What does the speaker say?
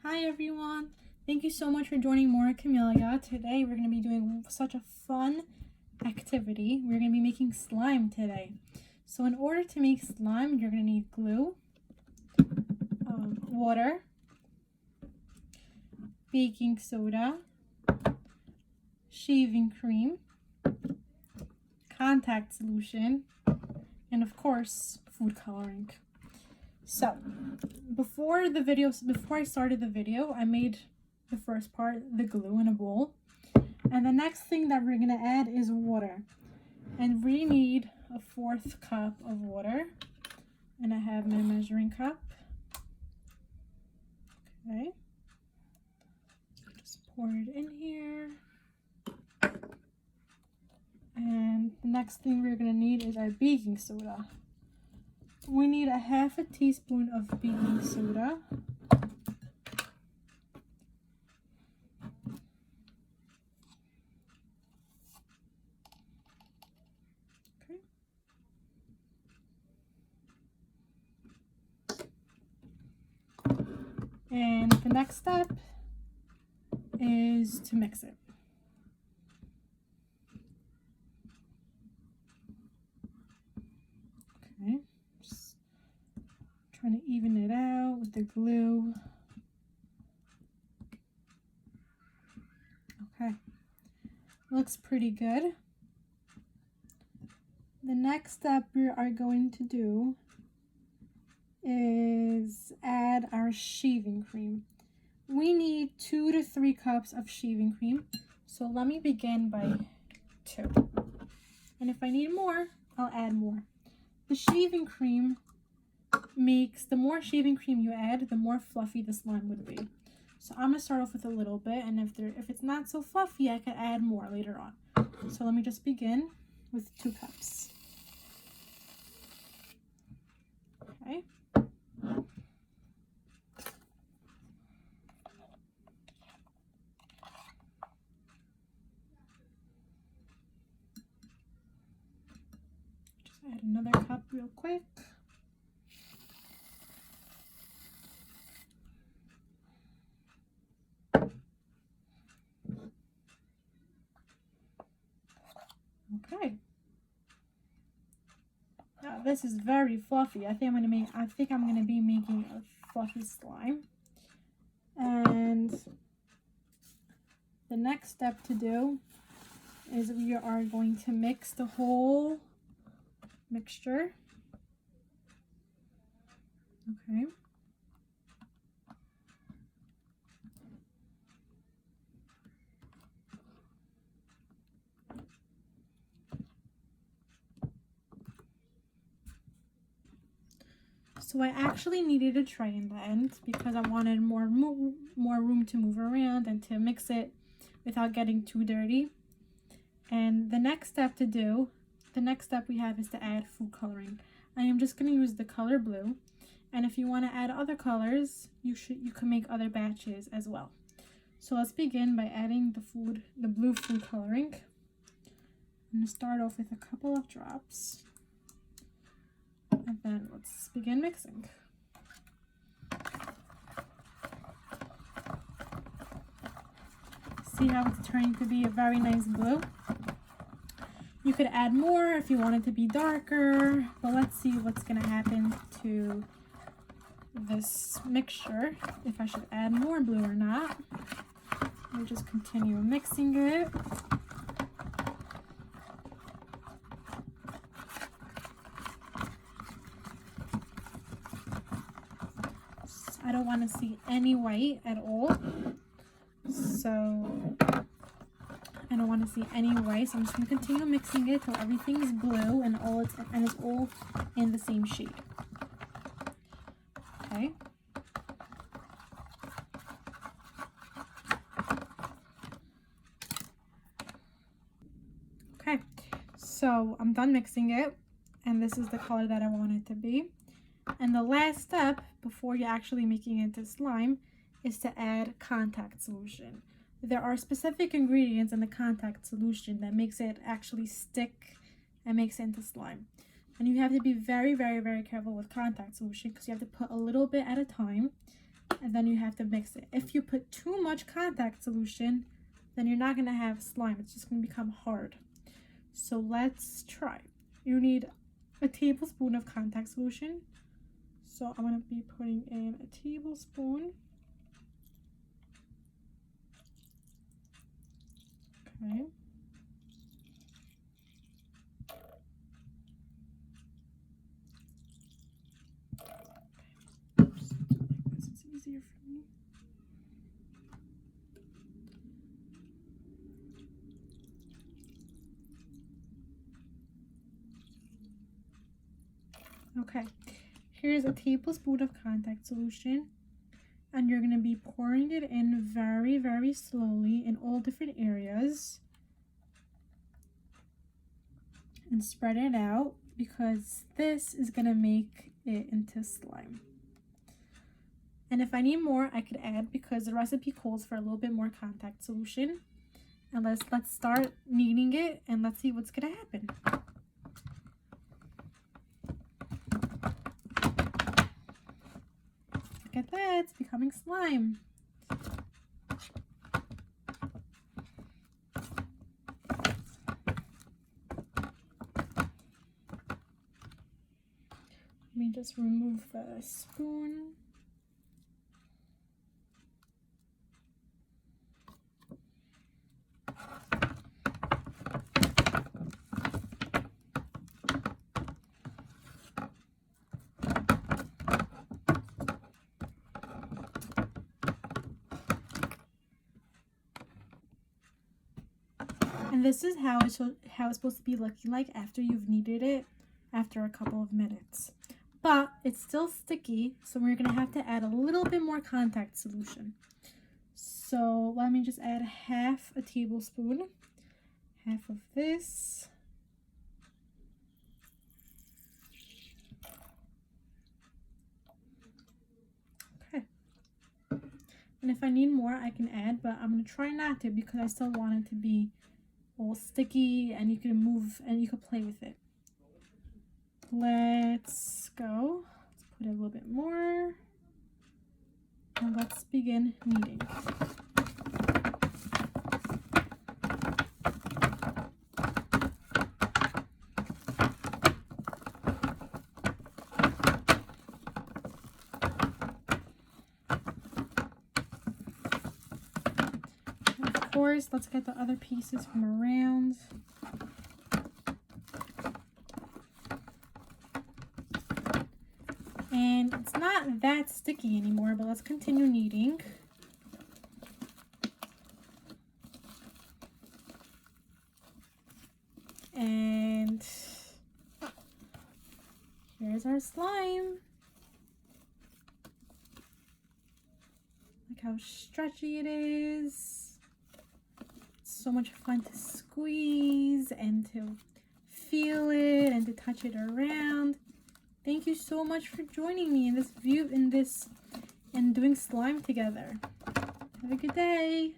Hi everyone, thank you so much for joining Morah Kamilia. Today we're going to be doing such a fun activity. We're going to be making slime today. So in order to make slime, you're going to need glue, water, baking soda, shaving cream, contact solution, and of course, food coloring. So, before I started the video, I made the first part, the glue, in a bowl. And the next thing that we're gonna add is water. And we need a 1/4 cup of water. And I have my measuring cup. Okay. Just pour it in here. And the next thing we're gonna need is our baking soda. We need a 1/2 teaspoon of baking soda. Okay. And the next step is to mix it. Okay. Just trying to even it out with the glue. Okay, looks pretty good. The next step we are going to do is add our shaving cream. We need 2 to 3 cups of shaving cream. So let me begin by 2. And if I need more, I'll add more. The shaving cream the more shaving cream you add, the more fluffy the slime would be. So I'm gonna start off with a little bit, and if it's not so fluffy, I could add more later on. So let me just begin with 2 cups. Okay. Just add another cup real quick. Okay. Now this is very fluffy. I think I'm gonna be making a fluffy slime. And the next step to do is we are going to mix the whole mixture. Okay. So I actually needed a tray in the end because I wanted more room to move around and to mix it without getting too dirty. And the next step we have is to add food coloring. I am just going to use the color blue, and if you want to add other colors, you can make other batches as well. So let's begin by adding the blue food coloring. I'm going to start off with a couple of drops. And then let's begin mixing. See how it's turning to be a very nice blue? You could add more if you want it to be darker, but let's see what's gonna happen to this mixture, if I should add more blue or not. We'll just continue mixing it. I don't want to see any white at all, so I don't want to see any white. So I'm just going to continue mixing it till everything is blue and it's all in the same shade. Okay. Okay. So I'm done mixing it, and this is the color that I want it to be. And the last step before you're actually making it into slime is to add contact solution. There are specific ingredients in the contact solution that makes it actually stick and makes it into slime. And you have to be very, very, very careful with contact solution because you have to put a little bit at a time. and then you have to mix it. If you put too much contact solution, then you're not gonna have slime. It's just gonna become hard. So let's try. You need a tablespoon of contact solution. So I'm gonna be putting in a tablespoon. Okay. Just do it like this. It's easier for me. Okay, here's a tablespoon of contact solution, and you're going to be pouring it in very, very slowly in all different areas and spread it out, because this is going to make it into slime. And if I need more, I could add, because the recipe calls for a little bit more contact solution. And let's start kneading it, and let's see what's going to happen. Look at that, it's becoming slime. Let me just remove the spoon. And this is how it's supposed to be looking like after you've kneaded it after a couple of minutes. But it's still sticky, so we're going to have to add a little bit more contact solution. So let me just add half a tablespoon, half of this. Okay. And if I need more, I can add, but I'm going to try not to, because I still want it to be all sticky and you can move and you can play with it. Let's go. Let's put a little bit more. And let's begin kneading. Of course, let's get the other pieces from around. And it's not that sticky anymore, but let's continue kneading. And here's our slime. Look how stretchy it is. So much fun to squeeze and to feel it and to touch it around. Thank you so much for joining me in this and doing slime together. Have a good day.